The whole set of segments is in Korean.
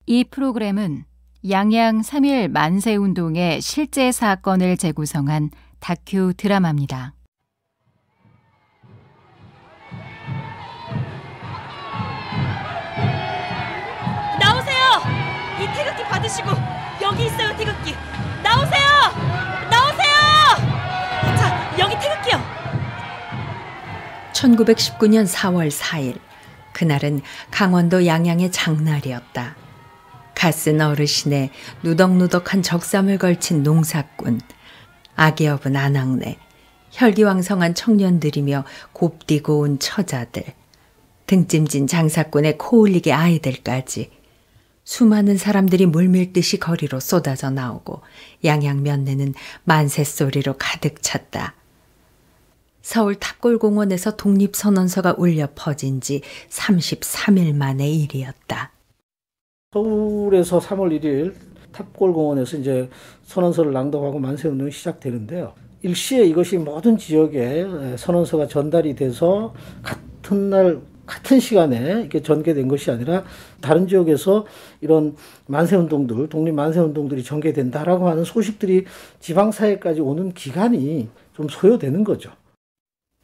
이 프로그램은 양양 3.1 만세운동의 실제 사건을 재구성한 다큐 드라마입니다. 나오세요! 이 태극기 받으시고 여기 있어요, 태극기. 나오세요! 나오세요! 자, 여기 태극기요. 1919년 4월 4일, 그날은 강원도 양양의 장날이었다. 갓쓴 어르신의 누덕누덕한 적삼을 걸친 농사꾼, 아기 업은 아낙네, 혈기왕성한 청년들이며 곱디고 온 처자들, 등짐진 장사꾼의 코울리게 아이들까지 수많은 사람들이 물밀듯이 거리로 쏟아져 나오고 양양 면내는 만세소리로 가득 찼다. 서울 탑골공원에서 독립선언서가 울려 퍼진 지 33일 만의 일이었다. 서울에서 3월 1일 탑골공원에서 이제 선언서를 낭독하고 만세운동이 시작되는데요. 일시에 이것이 모든 지역에 선언서가 전달이 돼서 같은 날 같은 시간에 이렇게 전개된 것이 아니라 다른 지역에서 이런 만세운동들, 독립만세운동들이 전개된다라고 하는 소식들이 지방사회까지 오는 기간이 좀 소요되는 거죠.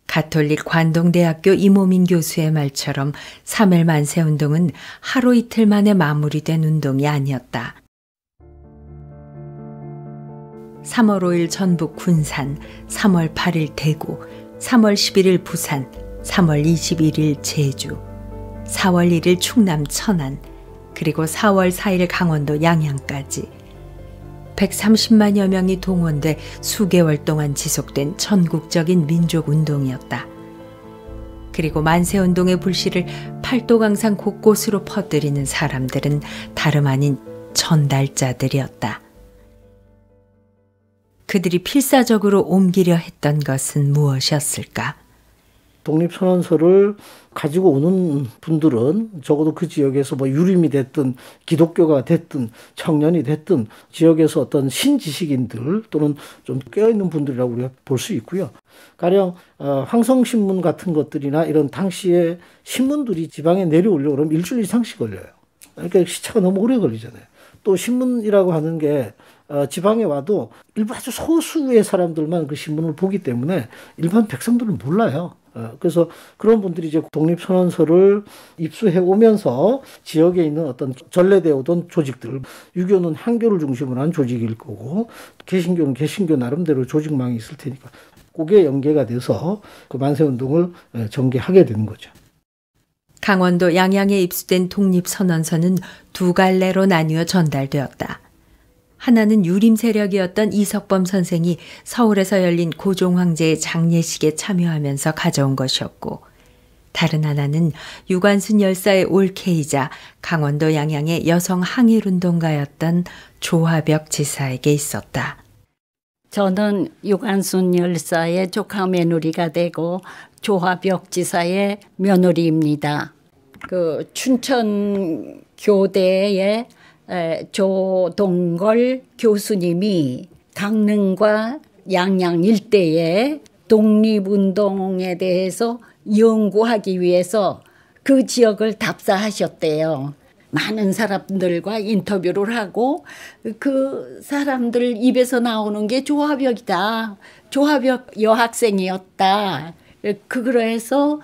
가톨릭 관동대학교 이모민 교수의 말처럼 3.1 만세운동은 하루 이틀 만에 마무리된 운동이 아니었다. 3월 5일 전북 군산, 3월 8일 대구, 3월 11일 부산, 3월 21일 제주, 4월 1일 충남 천안, 그리고 4월 4일 강원도 양양까지 130만여 명이 동원돼 수개월 동안 지속된 전국적인 민족운동이었다. 그리고 만세운동의 불씨를 팔도강산 곳곳으로 퍼뜨리는 사람들은 다름 아닌 전달자들이었다. 그들이 필사적으로 옮기려 했던 것은 무엇이었을까? 독립선언서를 가지고 오는 분들은 적어도 그 지역에서 뭐 유림이 됐든 기독교가 됐든 청년이 됐든 지역에서 어떤 신지식인들 또는 좀 깨어있는 분들이라고 우리가 볼 수 있고요. 가령 황성신문 같은 것들이나 이런 당시에 신문들이 지방에 내려오려고 그러면 일주일 이상씩 걸려요. 그러니까 시차가 너무 오래 걸리잖아요. 또 신문이라고 하는 게 지방에 와도 일부 아주 소수의 사람들만 그 신문을 보기 때문에 일반 백성들은 몰라요. 그래서 그런 분들이 이제 독립선언서를 입수해 오면서 지역에 있는 어떤 전래되어 오던 조직들, 유교는 한교를 중심으로 한 조직일 거고 개신교는 개신교 나름대로 조직망이 있을 테니까 그게 연계가 돼서 그 만세운동을 전개하게 되는 거죠. 강원도 양양에 입수된 독립선언서는 두 갈래로 나뉘어 전달되었다. 하나는 유림 세력이었던 이석범 선생이 서울에서 열린 고종 황제의 장례식에 참여하면서 가져온 것이었고, 다른 하나는 유관순 열사의 올케이자 강원도 양양의 여성 항일운동가였던 조화벽 지사에게 있었다. 저는 유관순 열사의 조카 며느리가 되고 조화벽 지사의 며느리입니다. 그 춘천 교대의 조동걸 교수님이 강릉과 양양 일대의 독립운동에 대해서 연구하기 위해서 그 지역을 답사하셨대요. 많은 사람들과 인터뷰를 하고 그 사람들 입에서 나오는 게 조화벽이다. 조화벽 여학생이었다. 그래서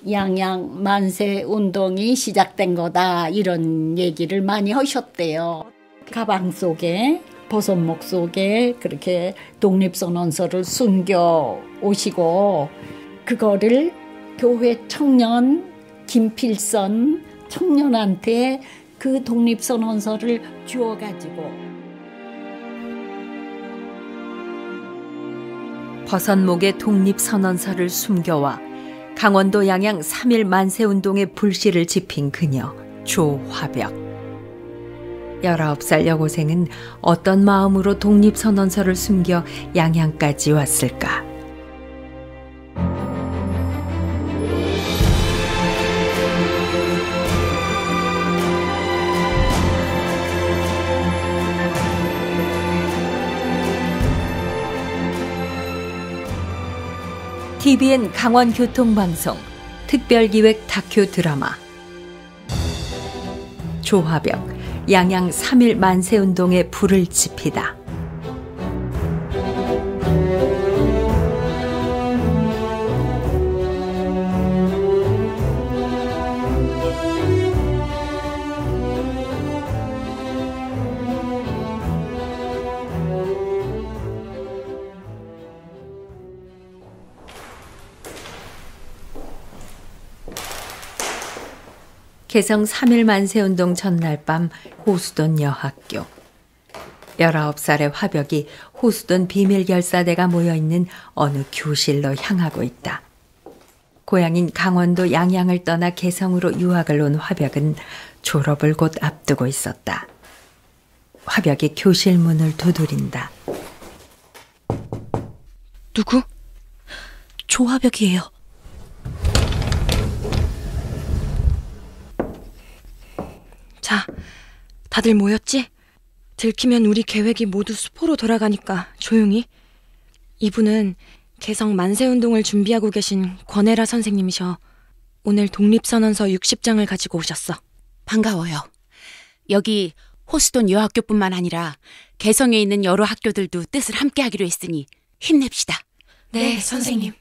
양양 만세 운동이 시작된 거다 이런 얘기를 많이 하셨대요. 가방 속에 버섯목 속에 그렇게 독립선언서를 숨겨 오시고 그거를 교회 청년 김필선 청년한테 그 독립선언서를 주어가지고 버섯목에 독립선언서를 숨겨와 강원도 양양 3.1 만세운동의 불씨를 지핀 그녀 조화벽. 19살 여고생은 어떤 마음으로 독립선언서를 숨겨 양양까지 왔을까? TVN 강원교통방송 특별기획 다큐 드라마 조화벽 양양 3.1 만세운동에 불을 지피다. 개성 3.1 만세운동 전날 밤 호수돈 여학교. 19살의 화벽이 호수돈 비밀결사대가 모여있는 어느 교실로 향하고 있다. 고향인 강원도 양양을 떠나 개성으로 유학을 온 화벽은 졸업을 곧 앞두고 있었다. 화벽이 교실 문을 두드린다. 누구? 조화벽이에요. 자, 다들 모였지? 들키면 우리 계획이 모두 수포로 돌아가니까 조용히. 이분은 개성 만세운동을 준비하고 계신 권혜라 선생님이셔. 오늘 독립선언서 60장을 가지고 오셨어. 반가워요. 여기 호수돈 여학교뿐만 아니라 개성에 있는 여러 학교들도 뜻을 함께하기로 했으니 힘냅시다. 네, 선생님.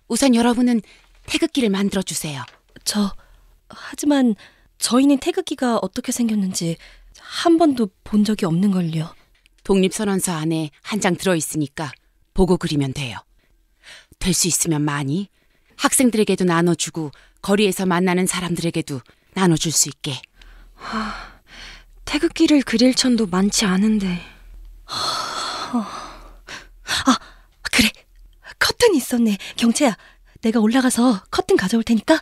우선 여러분은 태극기를 만들어주세요. 하지만 저희는 태극기가 어떻게 생겼는지 한 번도 본 적이 없는걸요. 독립선언서 안에 한 장 들어있으니까 보고 그리면 돼요. 될 수 있으면 많이. 학생들에게도 나눠주고 거리에서 만나는 사람들에게도 나눠줄 수 있게. 태극기를 그릴 천도 많지 않은데. 그래. 커튼이 있었네. 경채야, 내가 올라가서 커튼 가져올 테니까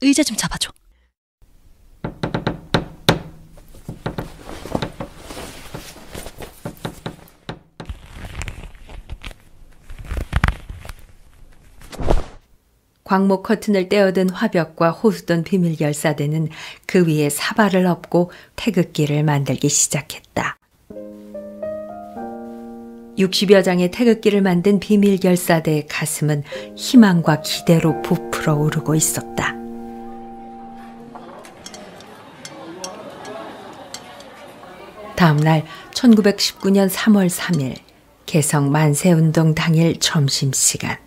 의자 좀 잡아줘. 광목 커튼을 떼어든 화벽과 호수돈 비밀결사대는 그 위에 사발을 엎고 태극기를 만들기 시작했다. 60여 장의 태극기를 만든 비밀결사대의 가슴은 희망과 기대로 부풀어 오르고 있었다. 다음 날 1919년 3월 3일 개성 만세운동 당일 점심시간.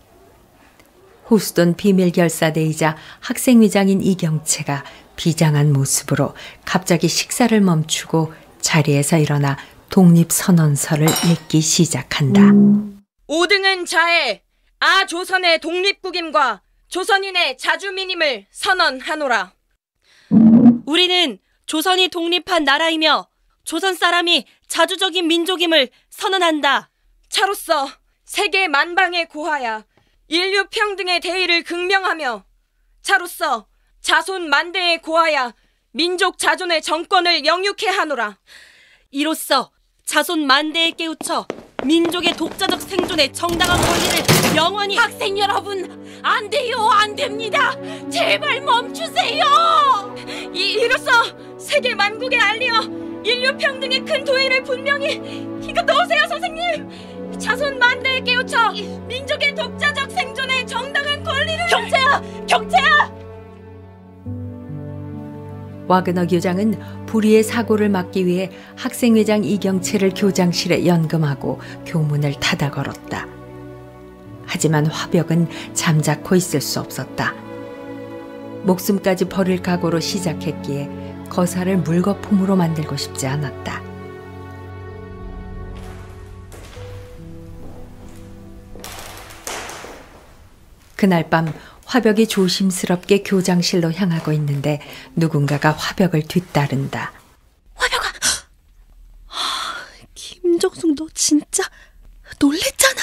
호수돈 비밀결사대이자 학생회장인 이경채가 비장한 모습으로 갑자기 식사를 멈추고 자리에서 일어나 독립선언서를 읽기 시작한다. 5등은 자해 아조선의 독립국임과 조선인의 자주민임을 선언하노라. 우리는 조선이 독립한 나라이며 조선 사람이 자주적인 민족임을 선언한다. 차로서 세계 만방에 고하야 인류 평등의 대의를 극명하며 차로서 자손 만대에 고하야 민족 자존의 정권을 영육해 하노라. 이로써 자손 만대에 깨우쳐 민족의 독자적 생존의 정당한 권리를 영원히. 학생 여러분, 안 돼요, 안 됩니다. 제발 멈추세요. 이로써 세계 만국에 알리어 인류 평등의 큰 도의를 분명히. 이거 넣으세요, 선생님. 자손 만대에 깨우쳐 민족의 독자적 생존의 정당한 권리를. 경채야! 와그너 교장은 불의의 사고를 막기 위해 학생회장 이경채를 교장실에 연금하고 교문을 닫아 걸었다. 하지만 화벽은 잠자코 있을 수 없었다. 목숨까지 버릴 각오로 시작했기에 거사를 물거품으로 만들고 싶지 않았다. 그날 밤 화벽이 조심스럽게 교장실로 향하고 있는데 누군가가 화벽을 뒤따른다. 화벽아! 김정숙, 너 진짜 놀랬잖아.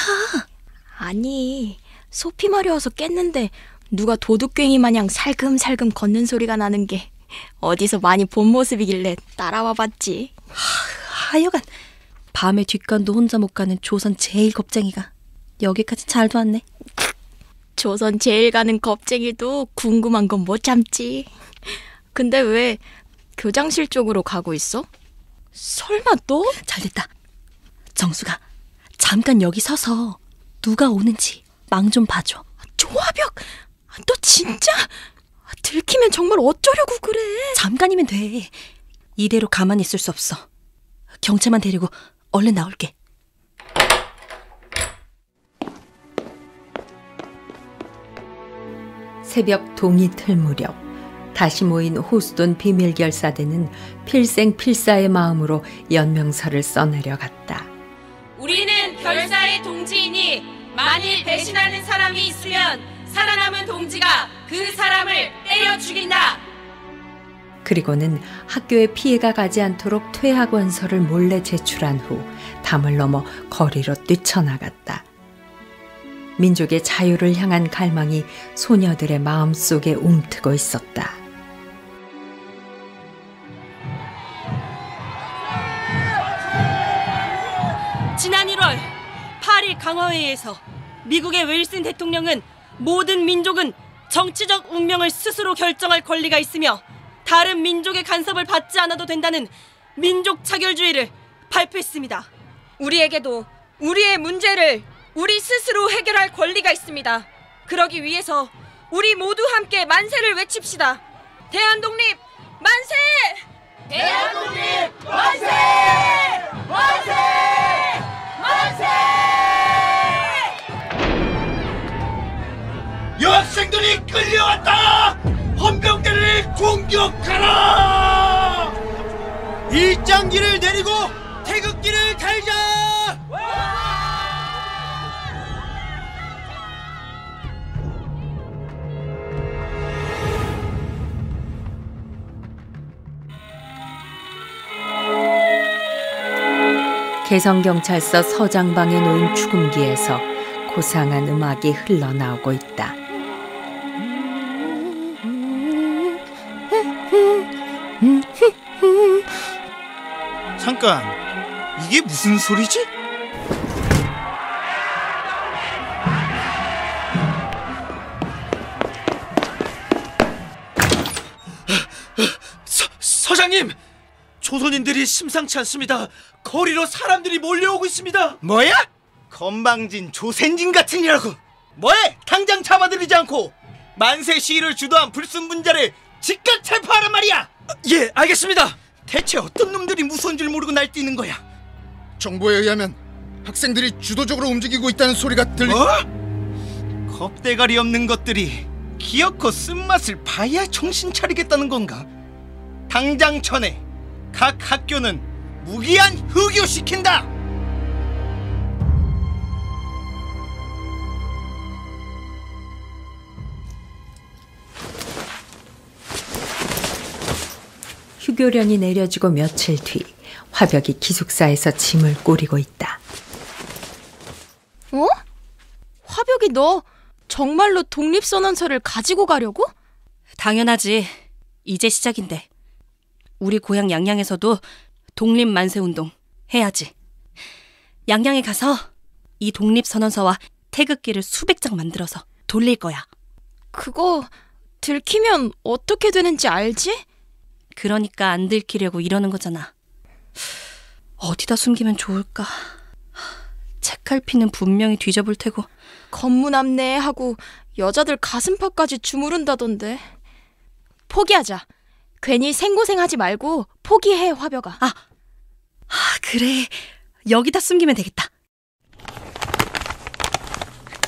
아니, 소피 마려워서 깼는데 누가 도둑괭이 마냥 살금살금 걷는 소리가 나는 게 어디서 많이 본 모습이길래 따라와 봤지. 하여간 밤에 뒷간도 혼자 못 가는 조선 제일 겁쟁이가 여기까지 잘도 왔네. 조선 제일 가는 겁쟁이도 궁금한 건 못 참지. 근데 왜 교장실 쪽으로 가고 있어? 설마 너? 잘됐다. 정수가 잠깐 여기 서서 누가 오는지 망 좀 봐줘. 조화벽, 너 진짜 들키면 정말 어쩌려고 그래. 잠깐이면 돼. 이대로 가만히 있을 수 없어. 경찰만 데리고 얼른 나올게. 새벽 동이 틀 무렵 다시 모인 호수돈 비밀결사대는 필생필사의 마음으로 연명서를 써내려갔다. 우리는 결사의 동지이니 만일 배신하는 사람이 있으면 살아남은 동지가 그 사람을 때려 죽인다. 그리고는 학교에 피해가 가지 않도록 퇴학 원서를 몰래 제출한 후 담을 넘어 거리로 뛰쳐나갔다. 민족의 자유를 향한 갈망이 소녀들의 마음속에 움트고 있었다. 지난 1월 8일 강화회의에서 미국의 윌슨 대통령은 모든 민족은 정치적 운명을 스스로 결정할 권리가 있으며 다른 민족의 간섭을 받지 않아도 된다는 민족 차별주의를 발표했습니다. 우리에게도 우리의 문제를 우리 스스로 해결할 권리가 있습니다. 그러기 위해서 우리 모두 함께 만세를 외칩시다. 대한독립 만세! 대한독립 만세! 만세! 만세! 여학생들이 끌려왔다! 헌병대를 공격하라! 일장기를 내리고 태극기를 달자! 개성경찰서 서장방에 놓인 죽음기에서 고상한 음악이 흘러나오고 있다. 잠깐, 이게 무슨 소리지? 서장님! 조선인들이 심상치 않습니다. 거리로 사람들이 몰려오고 있습니다. 뭐야? 건방진 조센진 같은 이라고. 뭐해? 당장 잡아들이지 않고 만세 시위를 주도한 불순분자를 즉각 체포하란 말이야. 예, 알겠습니다. 대체 어떤 놈들이 무서운 줄 모르고 날뛰는 거야? 정보에 의하면 학생들이 주도적으로 움직이고 있다는 소리가 들리... 겁대가리 없는 것들이 기어코 쓴맛을 봐야 정신 차리겠다는 건가? 당장 전에 각 학교는 무기한 흑유시킨다! 휴교령이 내려지고 며칠 뒤 화벽이 기숙사에서 짐을 꾸리고 있다. 어? 화벽이 너 정말로 독립선언서를 가지고 가려고? 당연하지. 이제 시작인데. 우리 고향 양양에서도 독립만세운동 해야지. 양양에 가서 이 독립선언서와 태극기를 수백 장 만들어서 돌릴 거야. 그거 들키면 어떻게 되는지 알지? 그러니까 안 들키려고 이러는 거잖아. 어디다 숨기면 좋을까? 책갈피는 분명히 뒤져볼 테고. 검문 암내하고 여자들 가슴팍까지 주무른다던데. 포기하자. 괜히 생고생하지 말고 포기해, 화벽아. 그래. 여기다 숨기면 되겠다.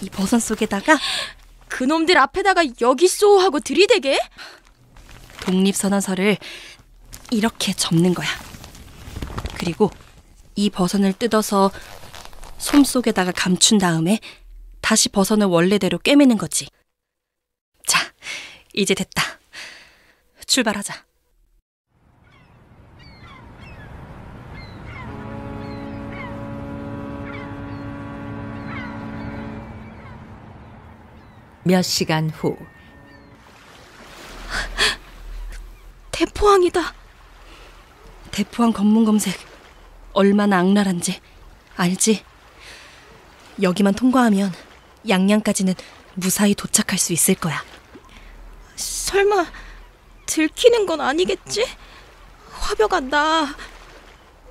이 버선 속에다가 그놈들 앞에다가 여기 쏘 하고 들이대게? 독립선언서를 이렇게 접는 거야. 그리고 이 버선을 뜯어서 솜 속에다가 감춘 다음에 다시 버선을 원래대로 꿰매는 거지. 자, 이제 됐다. 출발하자. 몇 시간 후 대포항이다. 대포항 검문 검색 얼마나 악랄한지 알지? 여기만 통과하면 양양까지는 무사히 도착할 수 있을 거야. 설마 들키는 건 아니겠지? 화벽아, 나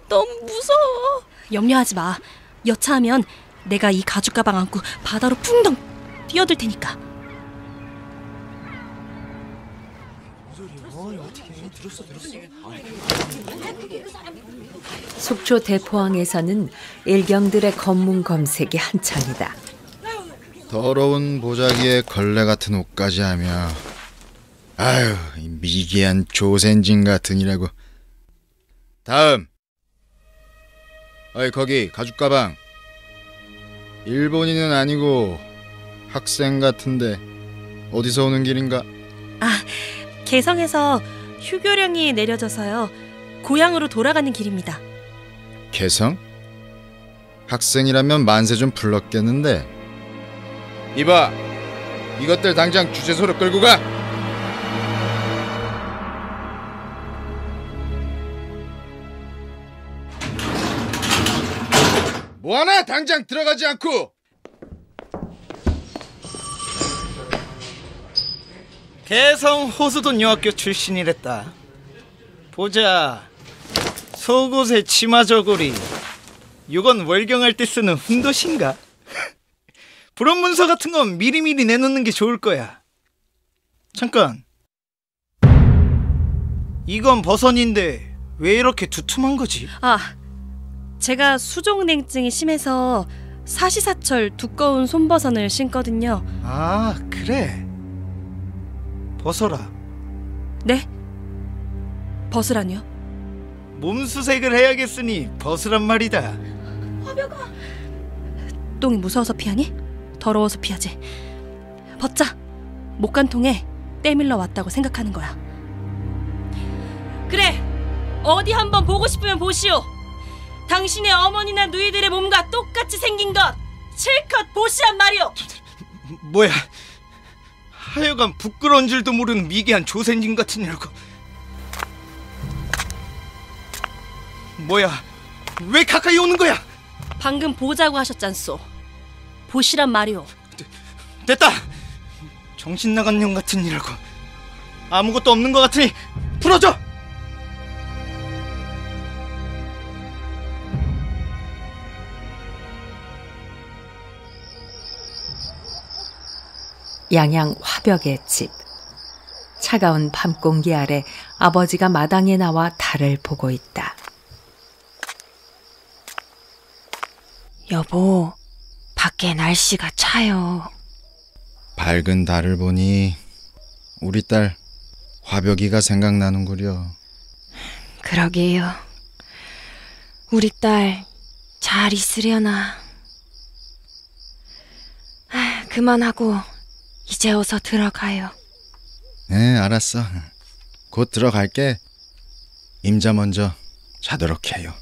너무 무서워. 염려하지 마. 여차하면 내가 이 가죽 가방 안고 바다로 풍덩 뛰어들 테니까. 속초 대포항에서는 일경들의 검문 검색이 한창이다. 더러운 보자기에 걸레 같은 옷까지 하며 아유, 이 미개한 조센진 같으니라고. 다음. 어이, 거기 가죽 가방. 일본인은 아니고 학생 같은데 어디서 오는 길인가? 아, 개성에서 휴교령이 내려져서요. 고향으로 돌아가는 길입니다. 개성? 학생이라면 만세 좀 불렀겠는데. 이봐, 이것들 당장 주재소로 끌고 가. 뭐하나? 당장 들어가지 않고. 개성 호수돈 여학교 출신이랬다. 보자. 속옷에 치마 저고리. 이건 월경할 때 쓰는 훈도신가? 불원 문서 같은 건 미리미리 내놓는 게 좋을 거야. 잠깐. 이건 버선인데 왜 이렇게 두툼한 거지? 아, 제가 수족냉증이 심해서 사시사철 두꺼운 손버선을 신거든요. 아, 그래. 벗어라. 네? 벗으라뇨? 몸수색을 해야겠으니 벗으란 말이다. 화벽아. 똥이 무서워서 피하니? 더러워서 피하지. 벗자. 목간통에 때밀러 왔다고 생각하는 거야. 그래, 어디 한번 보고 싶으면 보시오. 당신의 어머니나 누이들의 몸과 똑같이 생긴 것 실컷 보시란 말이오. 뭐야, 하여간 부끄러운 줄도 모르는 미개한 조센진 같으냐고. 뭐야, 왜 가까이 오는 거야? 방금 보자고 하셨잖소. 보시란 말이오. 됐다. 정신 나간 년 같은 이라고. 아무것도 없는 것 같으니 풀어줘. 양양 화벽의 집. 차가운 밤 공기 아래 아버지가 마당에 나와 달을 보고 있다. 여보, 밖에 날씨가 차요. 밝은 달을 보니 우리 딸 화벽이가 생각나는구려. 그러게요. 우리 딸 잘 있으려나. 그만하고 이제 어서 들어가요. 네, 알았어. 곧 들어갈게. 임자 먼저 자도록 해요.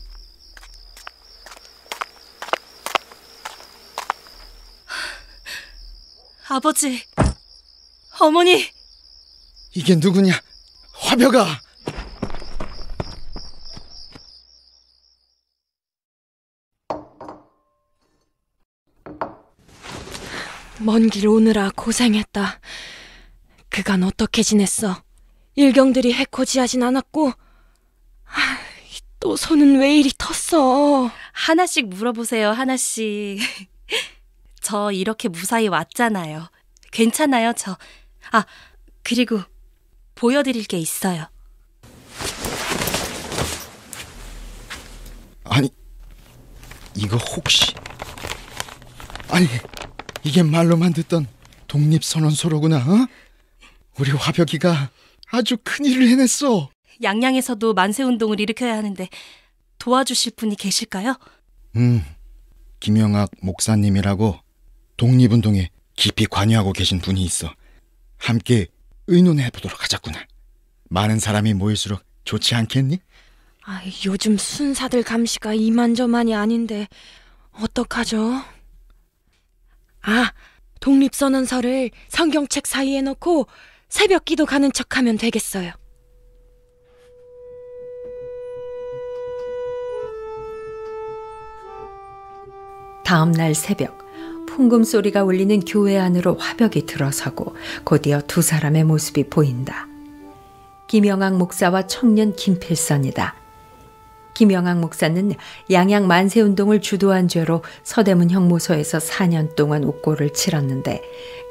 아버지, 어머니. 이게 누구냐? 화벽아. 먼 길 오느라 고생했다. 그간 어떻게 지냈어? 일경들이 해코지하진 않았고? 또 손은 왜 이리 텄어? 하나씩 물어보세요, 하나씩. 저 이렇게 무사히 왔잖아요. 괜찮아요, 저. 아, 그리고 보여드릴 게 있어요. 아니, 이거 혹시... 아니, 이게 말로만 듣던 독립선언서로구나. 어? 우리 화벽이가 아주 큰일을 해냈어. 양양에서도 만세운동을 일으켜야 하는데 도와주실 분이 계실까요? 김영학 목사님이라고 독립운동에 깊이 관여하고 계신 분이 있어. 함께 의논해보도록 하자꾸나. 많은 사람이 모일수록 좋지 않겠니? 요즘 순사들 감시가 이만저만이 아닌데 어떡하죠? 독립선언서를 성경책 사이에 넣고 새벽 기도 가는 척하면 되겠어요. 다음 날 새벽, 풍금 소리가 울리는 교회 안으로 화벽이 들어서고 곧이어 두 사람의 모습이 보인다. 김영학 목사와 청년 김필선이다. 김영학 목사는 양양 만세운동을 주도한 죄로 서대문 형무소에서 4년 동안 옥고를 치렀는데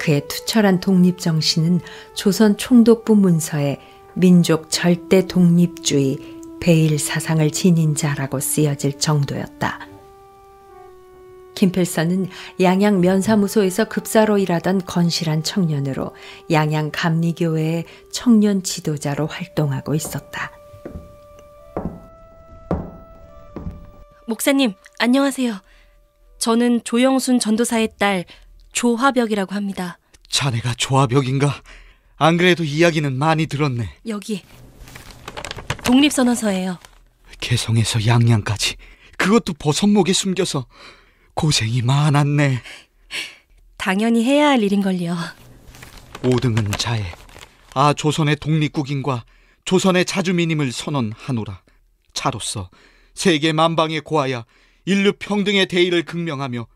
그의 투철한 독립정신은 조선 총독부 문서에 민족 절대 독립주의 베일 사상을 지닌 자라고 쓰여질 정도였다. 김필선은 양양 면사무소에서 급사로 일하던 건실한 청년으로 양양 감리교회의 청년 지도자로 활동하고 있었다. 목사님, 안녕하세요. 저는 조영순 전도사의 딸 조화벽이라고 합니다. 자네가 조화벽인가? 안 그래도 이야기는 많이 들었네. 여기 독립선언서예요. 개성에서 양양까지, 그것도 버선목에 숨겨서 고생이 많았네. 당연히 해야 할 일인걸요. 5등은 자해, 조선의 독립국인과 조선의 자주민임을 선언하노라. 자로서 세계 만방에 고하여 인류 평등의 대의를 극명하며,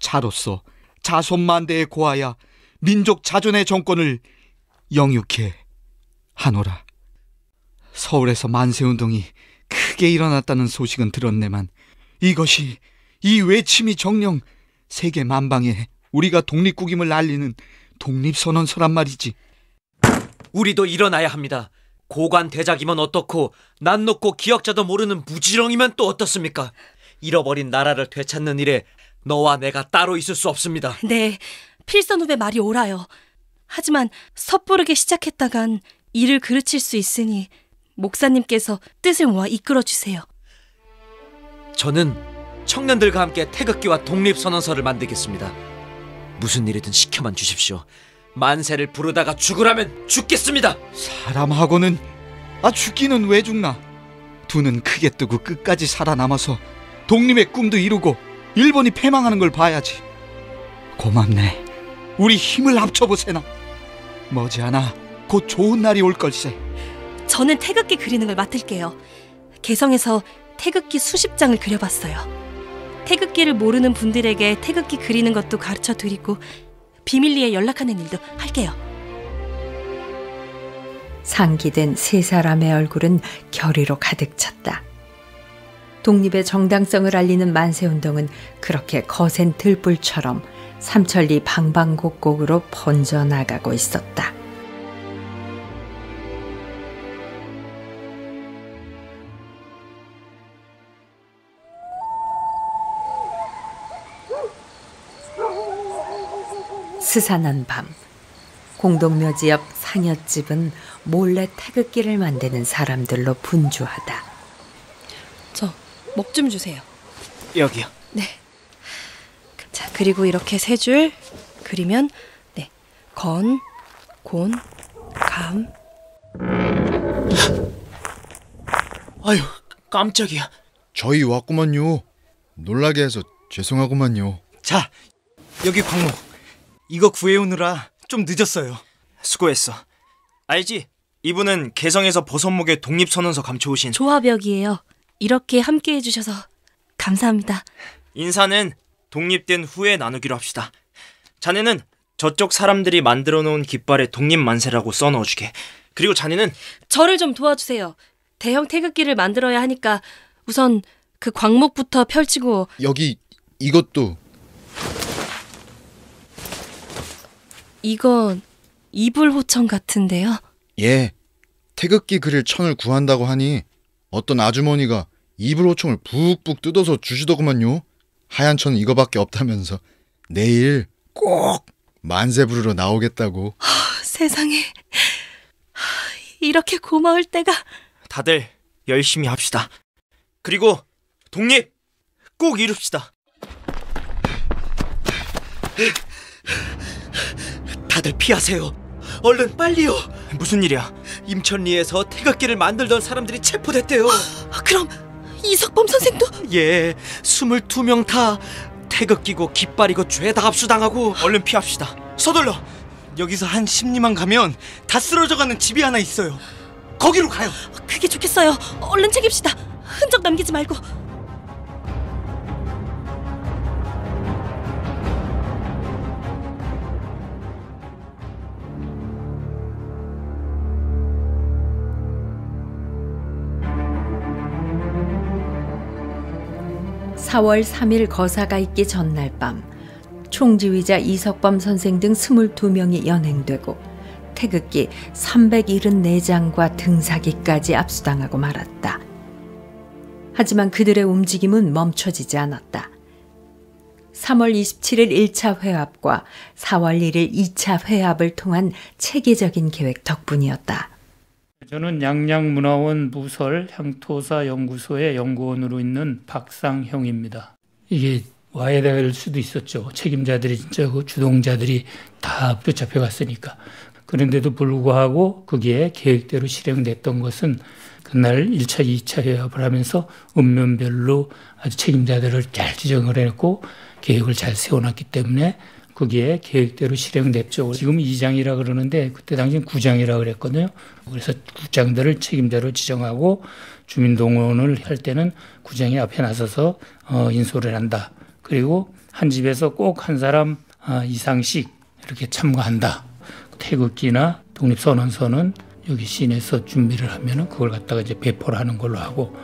자로서 자손만대에 고하여 민족 자존의 정권을 영육해 하노라. 서울에서 만세운동이 크게 일어났다는 소식은 들었네만, 이것이, 이 외침이 정녕 세계 만방에 우리가 독립국임을 알리는 독립선언서란 말이지. 우리도 일어나야 합니다. 고관 대작이면 어떻고, 난 놓고 기억자도 모르는 무지렁이면 또 어떻습니까? 잃어버린 나라를 되찾는 일에 너와 내가 따로 있을 수 없습니다. 네, 필선 후배 말이 옳아요. 하지만 섣부르게 시작했다간 일을 그르칠 수 있으니 목사님께서 뜻을 모아 이끌어주세요. 저는 청년들과 함께 태극기와 독립선언서를 만들겠습니다. 무슨 일이든 시켜만 주십시오. 만세를 부르다가 죽으라면 죽겠습니다. 사람하고는 죽기는 왜 죽나? 두 눈 크게 뜨고 끝까지 살아남아서 독립의 꿈도 이루고 일본이 패망하는 걸 봐야지. 고맙네. 우리 힘을 합쳐보세나. 머지않아 곧 좋은 날이 올 걸세. 저는 태극기 그리는 걸 맡을게요. 개성에서 태극기 수십 장을 그려봤어요. 태극기를 모르는 분들에게 태극기 그리는 것도 가르쳐 드리고 비밀리에 연락하는 일도 할게요. 상기된 세 사람의 얼굴은 결의로 가득 찼다. 독립의 정당성을 알리는 만세운동은 그렇게 거센 들불처럼 삼천리 방방곡곡으로 번져나가고 있었다. 스산한 밤, 공동묘지 옆 상여집은 몰래 태극기를 만드는 사람들로 분주하다. 저 먹 좀 주세요. 여기요. 네. 자, 그리고 이렇게 세 줄 그리면 네, 건, 곤, 감. 아유, 깜짝이야. 저희 왔구만요. 놀라게 해서 죄송하구만요. 자, 여기 광목. 이거 구해오느라 좀 늦었어요. 수고했어. 알지? 이분은 개성에서 버선목에 독립선언서 감춰오신 조화벽이에요. 이렇게 함께 해주셔서 감사합니다. 인사는 독립된 후에 나누기로 합시다. 자네는 저쪽 사람들이 만들어 놓은 깃발에 독립만세라고 써넣어주게. 그리고 자네는 저를 좀 도와주세요. 대형 태극기를 만들어야 하니까 우선 그 광목부터 펼치고. 여기 이것도. 이건 이불호청 같은데요? 예, 태극기 그릴 천을 구한다고 하니 어떤 아주머니가 이불호청을 북북 뜯어서 주시더구만요. 하얀 천은 이거밖에 없다면서 내일 꼭 만세 부르러 나오겠다고. 세상에, 이렇게 고마울 때가. 다들 열심히 합시다. 그리고 독립 꼭 이룹시다. 다들 피하세요. 얼른 빨리요. 무슨 일이야? 임천리에서 태극기를 만들던 사람들이 체포됐대요. 그럼 이석범 선생도? 예, 22명 다 태극기고 깃발이고 죄다 압수당하고. 얼른 피합시다. 서둘러. 여기서 한 10리만 가면 다 쓰러져가는 집이 하나 있어요. 거기로 가요. 그게 좋겠어요. 얼른 챙깁시다. 흔적 남기지 말고. (4월 3일) 거사가 있기 전날 밤 총지휘자 이석범 선생 등 22명이 연행되고 태극기 374장과 등사기까지 압수당하고 말았다. 하지만 그들의 움직임은 멈춰지지 않았다. 3월 27일 1차 회합과 4월 1일 2차 회합을 통한 체계적인 계획 덕분이었다. 저는 양양문화원 부설 향토사 연구소의 연구원으로 있는 박상형입니다. 이게 와야 될 수도 있었죠. 책임자들이 진짜 그 주동자들이 다 붙잡혀갔으니까. 그런데도 불구하고 거기에 계획대로 실행됐던 것은 그날 1차, 2차 회합을 하면서 읍면별로 아주 책임자들을 잘 지정을 해놓고 계획을 잘 세워놨기 때문에 거기에 계획대로 실행됐죠. 지금 2장이라 그러는데 그때 당시엔 9장이라 그랬거든요. 그래서 9장들을 책임자로 지정하고 주민동원을 할 때는 9장이 앞에 나서서 인솔을 한다. 그리고 한 집에서 꼭 한 사람 이상씩 이렇게 참가한다. 태극기나 독립선언서는 여기 시내에서 준비를 하면은 그걸 갖다가 이제 배포를 하는 걸로 하고.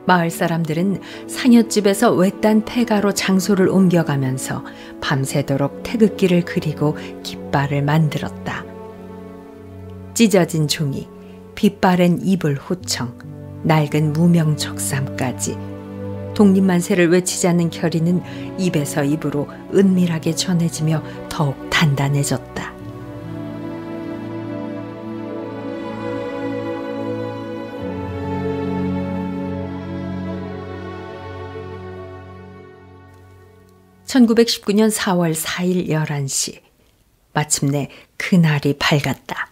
마을 사람들은 상여집에서 외딴 폐가로 장소를 옮겨가면서 밤새도록 태극기를 그리고 깃발을 만들었다. 찢어진 종이, 빛바랜 이불 호청, 낡은 무명 적삼까지 독립만세를 외치지 않는 결의는 입에서 입으로 은밀하게 전해지며 더욱 단단해졌다. (1919년 4월 4일) 11시 마침내 그날이 밝았다.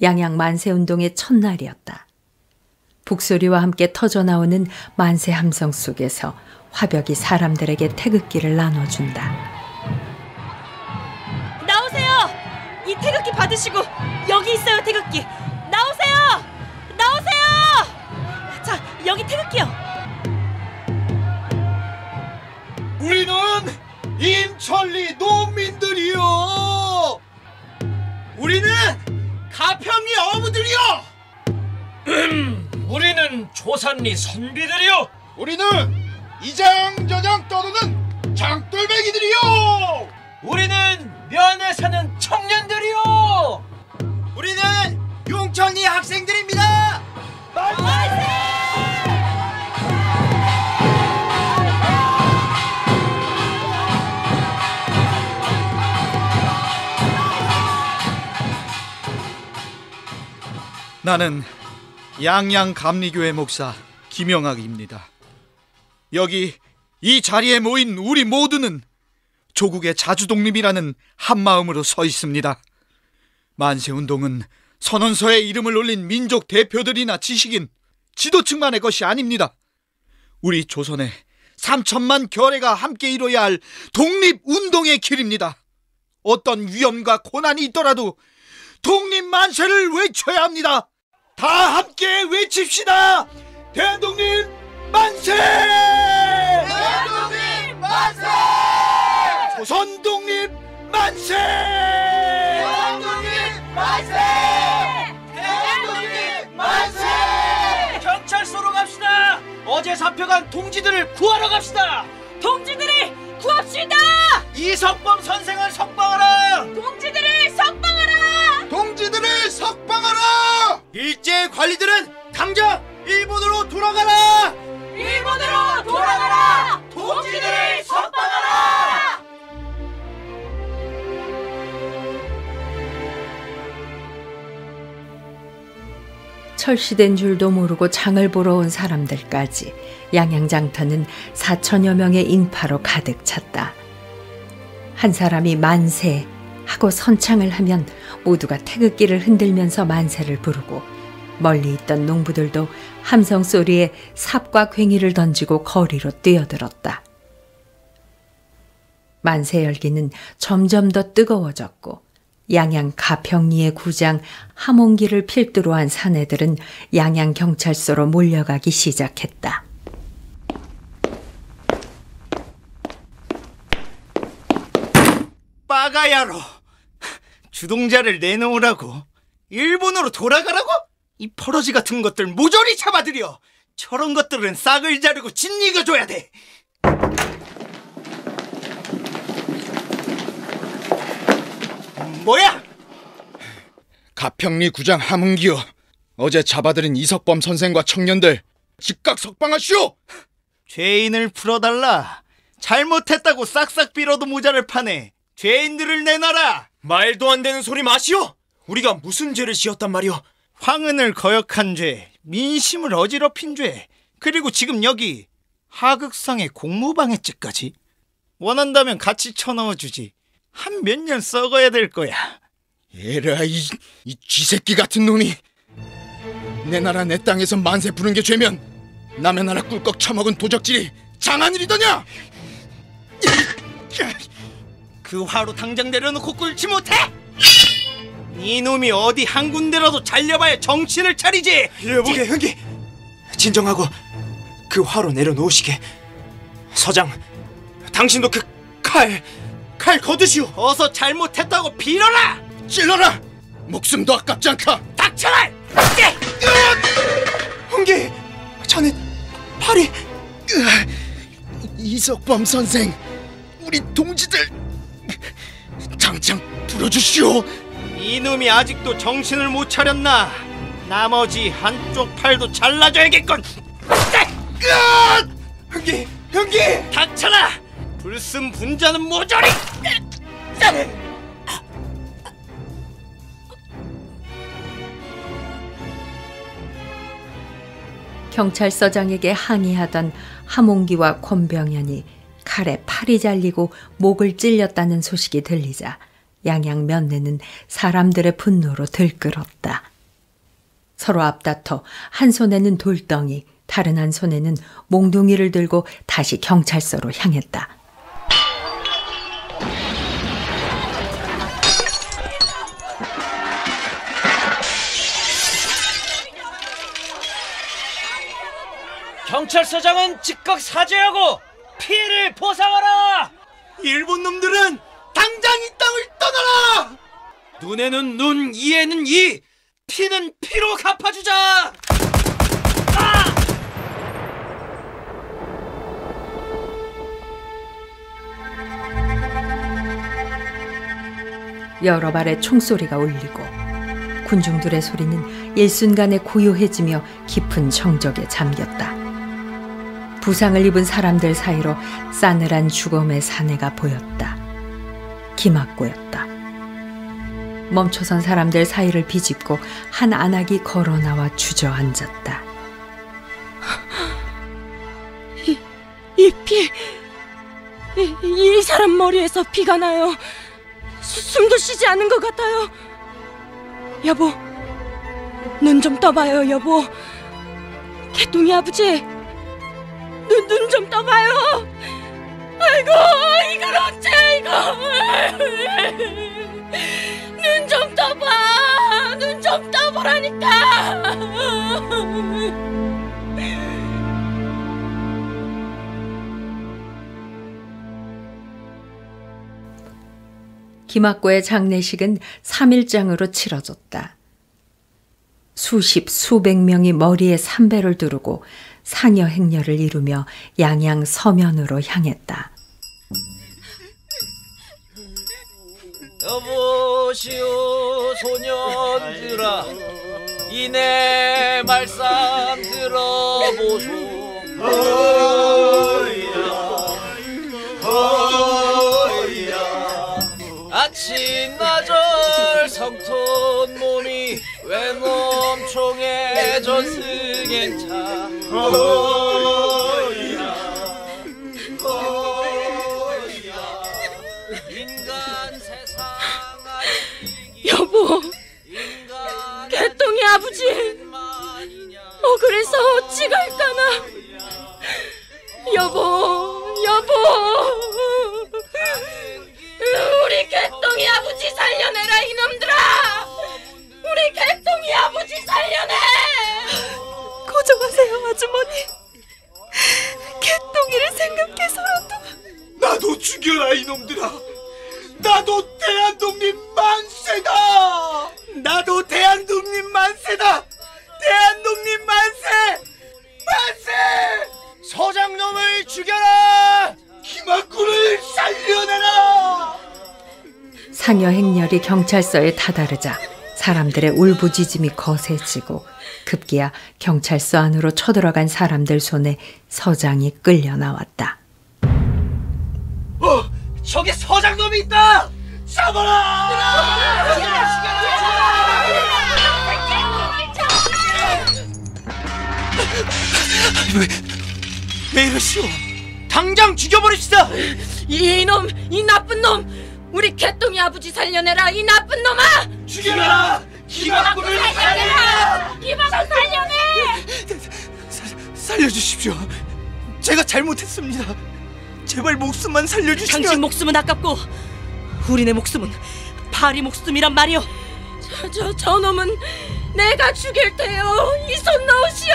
양양 만세운동의 첫날이었다. 북소리와 함께 터져나오는 만세 함성 속에서 화벽이 사람들에게 태극기를 나눠준다. 나오세요! 이 태극기 받으시고 여기 있어요, 태극기. 나오세요! 나오세요! 자, 여기 태극기요. 우리는 인천리 농민들이요. 우리는 가평리 어부들이요. 우리는 조산리 선비들이요. 우리는 이장저장 떠도는 장돌배기들이요. 우리는 면에 사는 청년들이요. 우리는 용천리 학생들입니다. 만세! 나는 양양 감리교회 목사 김영학입니다. 여기 이 자리에 모인 우리 모두는 조국의 자주독립이라는 한마음으로 서 있습니다. 만세운동은 선언서에 이름을 올린 민족 대표들이나 지식인, 지도층만의 것이 아닙니다. 우리 조선의 3천만 결애가 함께 이뤄야 할 독립운동의 길입니다. 어떤 위험과 고난이 있더라도 독립만세를 외쳐야 합니다. 다 함께 외칩시다. 대한독립 만세! 대한독립 만세! 조선독립 만세! 대한독립 만세! 대한독립 만세! 경찰서로 갑시다. 어제 잡혀간 동지들을 구하러 갑시다. 동지들을 구합시다. 이석범 선생을 석방하라. 동지들을 석방하라. 동지들을 석방하라. 일제 관리들은 당장 일본으로 돌아가라. 일본으로 돌아가라. 동지들을 석방하라. 철시된 줄도 모르고 장을 보러 온 사람들까지 양양장터는 4천여 명의 인파로 가득 찼다. 한 사람이 만세 하고 선창을 하면 모두가 태극기를 흔들면서 만세를 부르고 멀리 있던 농부들도 함성 소리에 삽과 괭이를 던지고 거리로 뛰어들었다. 만세 열기는 점점 더 뜨거워졌고 양양 가평리의 구장 함홍기를 필두로 한 사내들은 양양 경찰서로 몰려가기 시작했다. 빠가야로, 주동자를 내놓으라고? 일본으로 돌아가라고? 이 퍼러지 같은 것들 모조리 잡아들여. 저런 것들은 싹을 자르고 짓이겨줘야 돼. 뭐야? 가평리 구장 함흥기여, 어제 잡아들인 이석범 선생과 청년들 즉각 석방하시오. 죄인을 풀어달라. 잘못했다고 싹싹 빌어도 모자를 파네. 죄인들을 내놔라. 말도 안 되는 소리 마시오. 우리가 무슨 죄를 지었단 말이오? 황은을 거역한 죄, 민심을 어지럽힌 죄, 그리고 지금 여기 하극상의 공무방해죄까지. 원한다면 같이 쳐넣어주지. 한 몇 년 썩어야 될 거야. 에라, 이 쥐새끼 같은 놈이. 내 나라 내 땅에서 만세 부른 게 죄면 남의 나라 꿀꺽 처먹은 도적질이 장한일이더냐? 그 화로 당장 내려놓고 꿀지 못해? 이놈이 어디 한 군데라도 잘려봐야 정신을 차리지. 여보게 형기, 진정하고 그 화로 내려놓으시게. 서장, 당신도 그 칼 거두시오. 어서 잘못했다고 빌어라. 찔러라. 목숨도 아깝지 않다. 닥쳐라. 형기, 자네 팔이. 이석범 선생, 우리 동지들 당장 풀어주시오. 이놈이 아직도 정신을 못 차렸나? 나머지 한쪽 팔도 잘라줘야겠군. 형기, 닥쳐라. 불순 분자는 모조리. 경찰서장에게 항의하던 함홍기와 권병현이 칼에 팔이 잘리고 목을 찔렸다는 소식이 들리자 양양 면내는 사람들의 분노로 들끓었다. 서로 앞다퉈 한 손에는 돌덩이, 다른 한 손에는 몽둥이를 들고 다시 경찰서로 향했다. 경찰서장은 즉각 사죄하고 피해를 보상하라. 일본 놈들은 당장 이 땅을 떠나라. 눈에는 눈, 이에는 이, 피는 피로 갚아주자. 여러 발의 총소리가 울리고 군중들의 소리는 일순간에 고요해지며 깊은 정적에 잠겼다. 부상을 입은 사람들 사이로 싸늘한 죽음의 사내가 보였다. 김학구였다. 멈춰선 사람들 사이를 비집고 한 안악이 걸어나와 주저앉았다. 이 피, 이 사람 머리에서 피가 나요. 숨도 쉬지 않은 것 같아요. 여보, 눈 좀 떠봐요, 여보. 개똥이 아버지, 눈 좀 떠봐요. 아이고, 이걸 어째 이거. 눈 좀 떠봐. 눈 좀 떠보라니까. 김학구의 장례식은 3일장으로 치러졌다. 수십, 수백 명이 머리에 삼배를 두르고 상여 행렬을 이루며 양양 서면으로 향했다. 여보시오 소년들아, 이내 말씀 들어보소. 아침 나절 성톤 몸이 외놈 총에 전승행차. 인간 세상 여보, 개똥이 아버지 그래서 어찌 갈까나. 여보, 우리 개똥이 아버지 살려내라 이놈들아. 우리 개똥이 아버지 살려내. 고정하세요 아주머니. 개똥이를 생각해서라도. 나도 죽여라 이놈들아. 나도 대한독립 만세다. 나도 대한독립 만세다. 대한독립 만세. 만세. 서장놈을 죽여라. 김학구를 살려내라. 상여 행렬이 경찰서에 다다르자 사람들의 울부짖음이 거세지고 급기야 경찰서 안으로 쳐들어간 사람들 손에 서장이 끌려 나왔다. 저기 서장놈이 있다! 잡아라! 왜 이러시오? 당장 죽여버립시다! 이놈, 이 나쁜 놈! 우리 개똥이 아버지 살려내라, 이 나쁜 놈아! 죽여라! 기방구를 살려내라! 기방구 살려내! 살려주십시오. 제가 잘못했습니다. 제발 목숨만 살려주시면. 당신 목숨은 아깝고 우리네 목숨은 파리 목숨이란 말이오. 저 놈은 내가 죽일 테요. 이 손 놓으시오.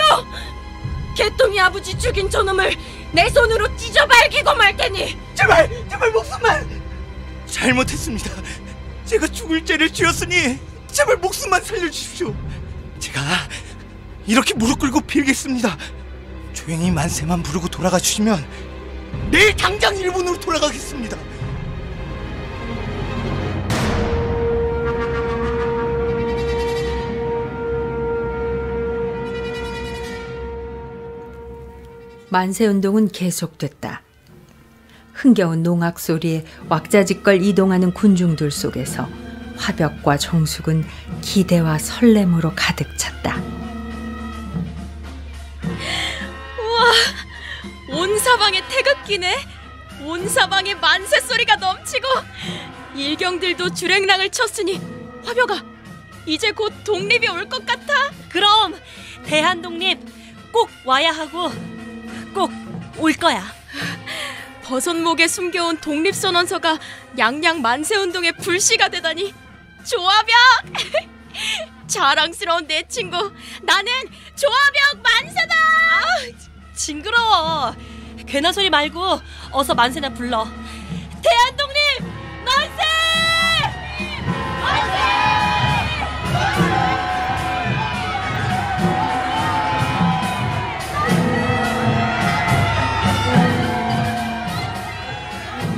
개똥이 아버지 죽인 저 놈을 내 손으로 찢어 발기고 말 테니 제발 목숨만. 잘못했습니다. 제가 죽을 죄를 지었으니 제발 목숨만 살려주십시오. 제가 이렇게 무릎 꿇고 빌겠습니다. 조용히 만세만 부르고 돌아가 주시면 내일 당장 일본으로 돌아가겠습니다. 만세운동은 계속됐다. 흥겨운 농악 소리에 왁자지껄 이동하는 군중들 속에서 화벽과 정숙은 기대와 설렘으로 가득 찼다. 우와, 온 사방에 태극기네. 온 사방에 만세 소리가 넘치고 일경들도 주랭랑을 쳤으니 화벽아, 이제 곧 독립이 올 것 같아. 그럼 대한독립 꼭 와야 하고 꼭 올 거야. 버선목에 숨겨온 독립선언서가 양양 만세운동의 불씨가 되다니 조화벽! 자랑스러운 내 친구, 나는 조화벽 만세다! 징그러워. 괜한 소리 말고 어서 만세나 불러. 대한독립 만세!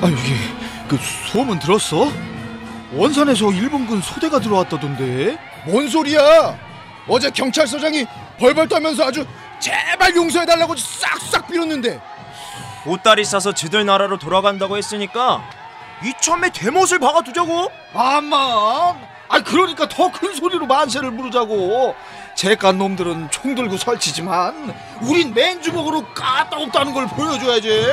이게 그 소문 들었어? 원산에서 일본군 소대가 들어왔다던데. 뭔 소리야? 어제 경찰서장이 벌벌 떨면서 아주 제발 용서해달라고 싹싹 빌었는데. 보따리 싸서 지들 나라로 돌아간다고 했으니까 이참에 대못을 박아두자고. 아마 그러니까 더 큰 소리로 만세를 부르자고. 제깟 놈들은 총 들고 설치지만 우린 맨주먹으로 까딱없다는 걸 보여줘야지.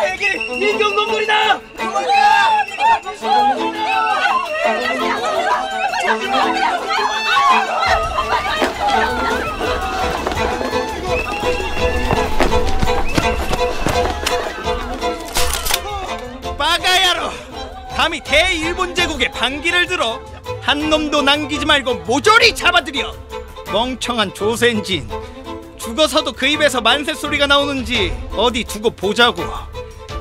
제길 일경놈들이다! 빠가야로! 감히 대일본 제국의 반기를 들어 한 놈도 남기지 말고 모조리 잡아들여! 멍청한 조센진, 죽어서도 그 입에서 만세 소리가 나오는지 어디 두고 보자고.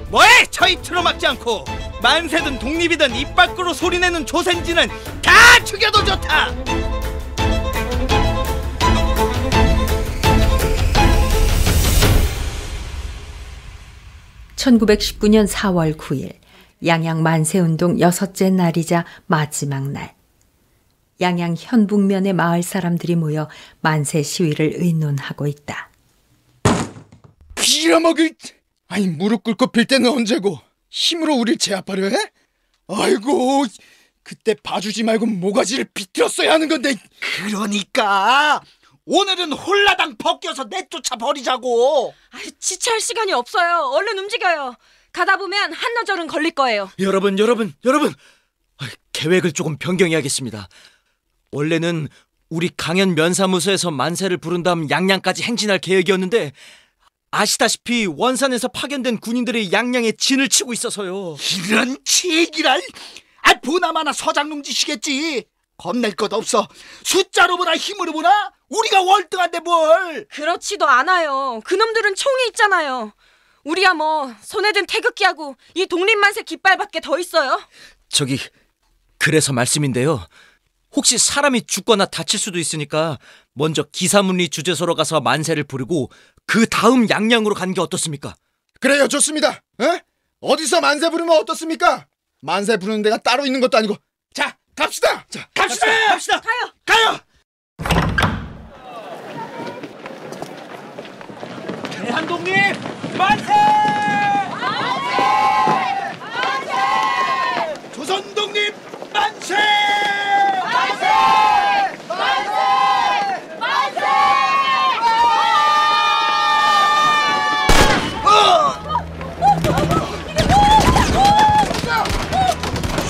뭐해? 저희 틀어막지 않고 만세든 독립이든 입 밖으로 소리내는 조센진은 다 죽여도 좋다. 1919년 4월 9일 양양 만세운동 6째 날이자 마지막 날. 양양 현북면의 마을 사람들이 모여 만세 시위를 의논하고 있다. 빌어먹을... 아니 무릎 꿇고 빌 때는 언제고 힘으로 우릴 제압하려 해? 아이고, 그때 봐주지 말고 모가지를 비틀었어야 하는 건데. 그러니까 오늘은 홀라당 벗겨서 내쫓아 버리자고. 지체할 시간이 없어요. 얼른 움직여요. 가다 보면 한나절은 걸릴 거예요. 여러분, 계획을 조금 변경해야겠습니다. 원래는 우리 강연 면사무소에서 만세를 부른 다음 양양까지 행진할 계획이었는데 아시다시피 원산에서 파견된 군인들이 양양에 진을 치고 있어서요. 이런 체기랄! 보나마나 서장놈 짓이겠지. 겁낼 것 없어. 숫자로 보나 힘으로 보나 우리가 월등한데 뭘. 그렇지도 않아요. 그놈들은 총이 있잖아요. 우리야 뭐 손에 든 태극기하고 이 독립만세 깃발밖에 더 있어요. 저기 그래서 말씀인데요. 혹시 사람이 죽거나 다칠 수도 있으니까 먼저 기사문리 주재소로 가서 만세를 부르고 그 다음 양양으로 가는 게 어떻습니까? 그래요, 좋습니다. 어디서 만세 부르면 어떻습니까? 만세 부르는 데가 따로 있는 것도 아니고. 자, 갑시다. 자, 갑시다. 가요. 대한독립 만세! 조선독립 만세!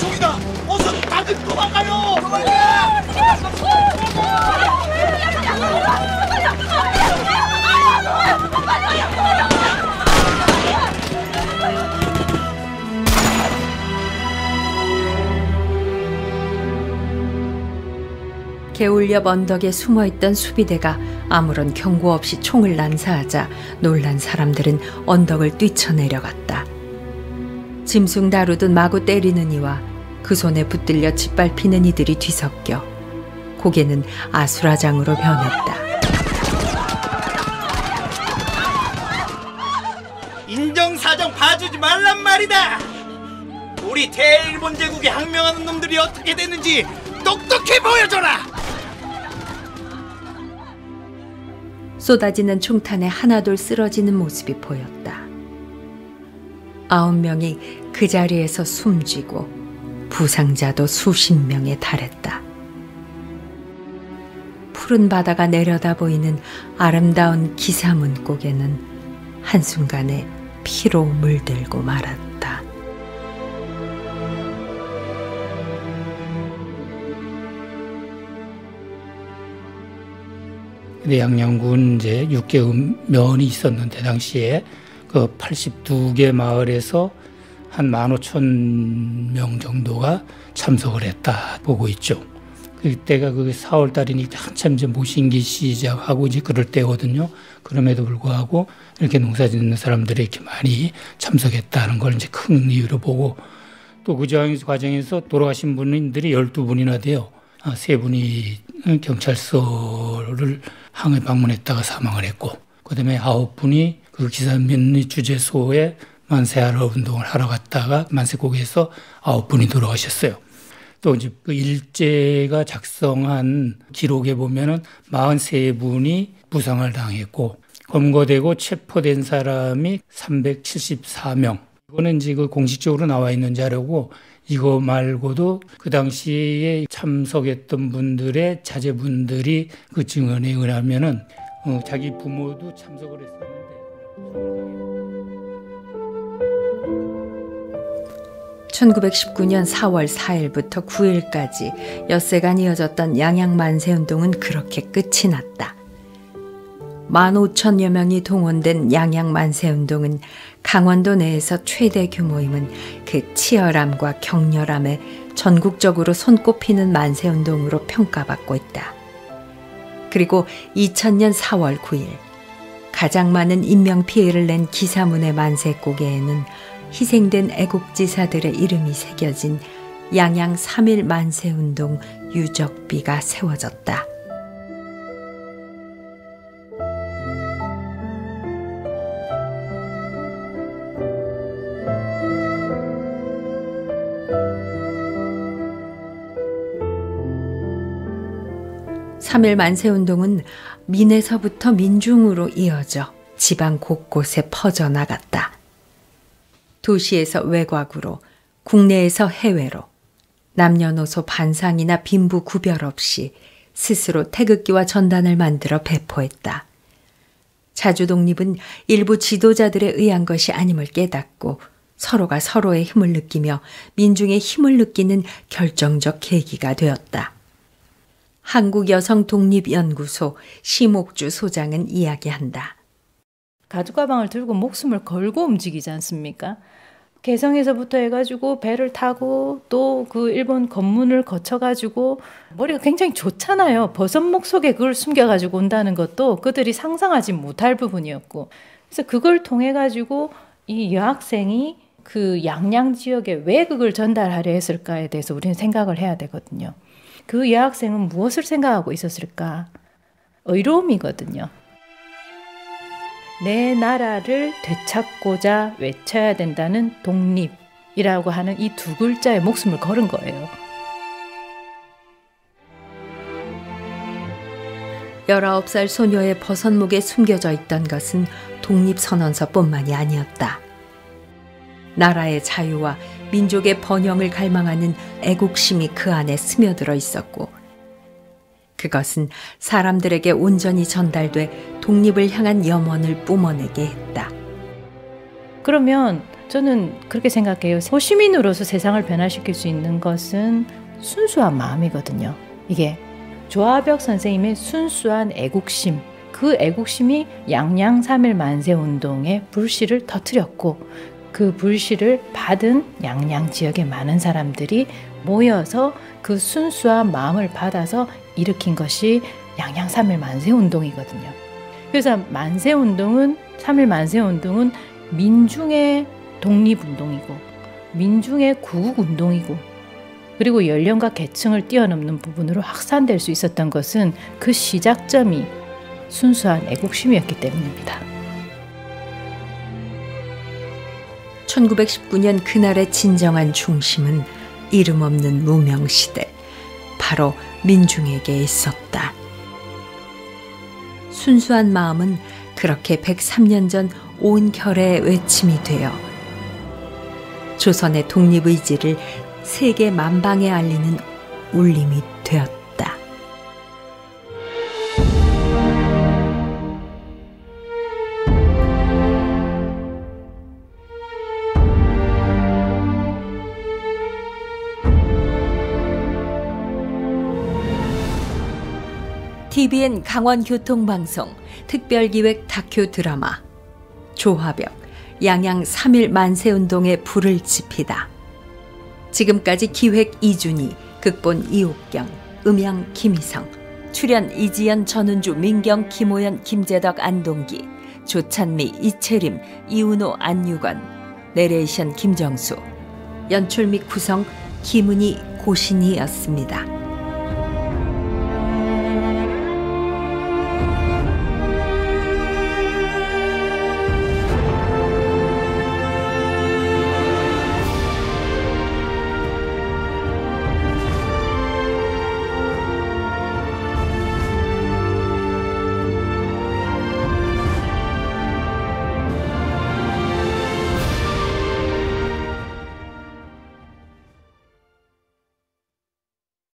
송이다! 어서 다들 도망가요! 개울옆 언덕에 숨어있던 수비대가 아무런 경고 없이 총을 난사하자 놀란 사람들은 언덕을 뛰쳐내려갔다. 짐승 다루듯 마구 때리는 이와 그 손에 붙들려 짓밟히는 이들이 뒤섞여 고개는 아수라장으로 변했다. 인정사정 봐주지 말란 말이다. 우리 대일본 제국에 항명하는 놈들이 어떻게 됐는지 똑똑히 보여줘라. 쏟아지는 총탄에 하나둘 쓰러지는 모습이 보였다. 9명이 그 자리에서 숨지고 부상자도 수십 명에 달했다. 푸른 바다가 내려다 보이는 아름다운 기사문고개는 한순간에 피로 물들고 말았다. 양양군 이제 6개 면이 있었는데 당시에 그 82개 마을에서 한 15,000명 정도가 참석을 했다 보고 있죠. 그때가 그 4월 달이니까 한참 이제 모신기 시작하고 이제 그럴 때거든요. 그럼에도 불구하고 이렇게 농사 짓는 사람들이 이렇게 많이 참석했다는 걸 이제 큰 이유로 보고, 또 그 과정에서 돌아가신 분들이 12분이나 돼요. 3분이 경찰서를 항해 방문했다가 사망을 했고, 그다음에 9분이 그 기사문리 주재소에 만세하러 운동을 하러 갔다가 만세고개에서 9분이 돌아가셨어요. 또 이제 그 일제가 작성한 기록에 보면은 43분이 부상을 당했고, 검거되고 체포된 사람이 374명. 이거는 이제 그 공식적으로 나와 있는 자료고, 이거 말고도 그 당시에 참석했던 분들의 자제분들이 그 증언에 의하면은 자기 부모도 참석을 했었는데. 1919년 4월 4일부터 9일까지 엿새간 이어졌던 양양만세운동은 그렇게 끝이 났다. 15,000여 명이 동원된 양양만세운동은 강원도 내에서 최대 규모임은 그 치열함과 격렬함에 전국적으로 손꼽히는 만세운동으로 평가받고 있다. 그리고 2000년 4월 9일 가장 많은 인명피해를 낸 기사문의 만세고개에는 희생된 애국지사들의 이름이 새겨진 양양 3.1 만세운동 유적비가 세워졌다. (3.1) 만세운동은 민에서부터 민중으로 이어져 지방 곳곳에 퍼져나갔다. 도시에서 외곽으로, 국내에서 해외로 남녀노소 반상이나 빈부 구별 없이 스스로 태극기와 전단을 만들어 배포했다. 자주독립은 일부 지도자들에 의한 것이 아님을 깨닫고 서로가 서로의 힘을 느끼며 민중의 힘을 느끼는 결정적 계기가 되었다. 한국여성독립연구소 심옥주 소장은 이야기한다. 가죽가방을 들고 목숨을 걸고 움직이지 않습니까? 개성에서부터 해가지고 배를 타고 또 그 일본 검문을 거쳐가지고 머리가 굉장히 좋잖아요. 버섯목 속에 그걸 숨겨가지고 온다는 것도 그들이 상상하지 못할 부분이었고, 그래서 그걸 통해가지고 이 여학생이 그 양양 지역에 왜 그걸 전달하려 했을까에 대해서 우리는 생각을 해야 되거든요. 그 여학생은 무엇을 생각하고 있었을까? 의로움이거든요. 내 나라를 되찾고자 외쳐야 된다는 독립이라고 하는 이 두 글자에 목숨을 걸은 거예요. 19살 소녀의 버선목에 숨겨져 있던 것은 독립선언서뿐만이 아니었다. 나라의 자유와 민족의 번영을 갈망하는 애국심이 그 안에 스며들어 있었고, 그것은 사람들에게 온전히 전달돼 독립을 향한 염원을 뿜어내게 했다. 그러면 저는 그렇게 생각해요. 소시민으로서 세상을 변화시킬 수 있는 것은 순수한 마음이거든요. 이게 조화벽 선생님의 순수한 애국심, 그 애국심이 양양 3.1 만세운동의 불씨를 터뜨렸고, 그 불씨를 받은 양양 지역의 많은 사람들이 모여서 그 순수한 마음을 받아서 일으킨 것이 양양 3.1 만세운동이거든요. 그래서 만세운동은 3.1 만세운동은 민중의 독립운동이고 민중의 구국운동이고, 그리고 연령과 계층을 뛰어넘는 부분으로 확산될 수 있었던 것은 그 시작점이 순수한 애국심이었기 때문입니다. 1919년 그날의 진정한 중심은 이름 없는 무명시대, 바로 민중에게 있었다. 순수한 마음은 그렇게 103년 전 온 결의 외침이 되어 조선의 독립의지를 세계 만방에 알리는 울림이 되었다. TVN 강원교통방송 특별기획 다큐 드라마 조화벽 양양 3.1 만세운동의 불을 지피다. 지금까지 기획 이준희, 극본 이옥경, 음향 김희성, 출연 이지연, 전은주, 민경, 김호연, 김재덕, 안동기, 조찬미, 이채림, 이은호, 안유건, 내레이션 김정수, 연출 및 구성 김은희, 고신이었습니다.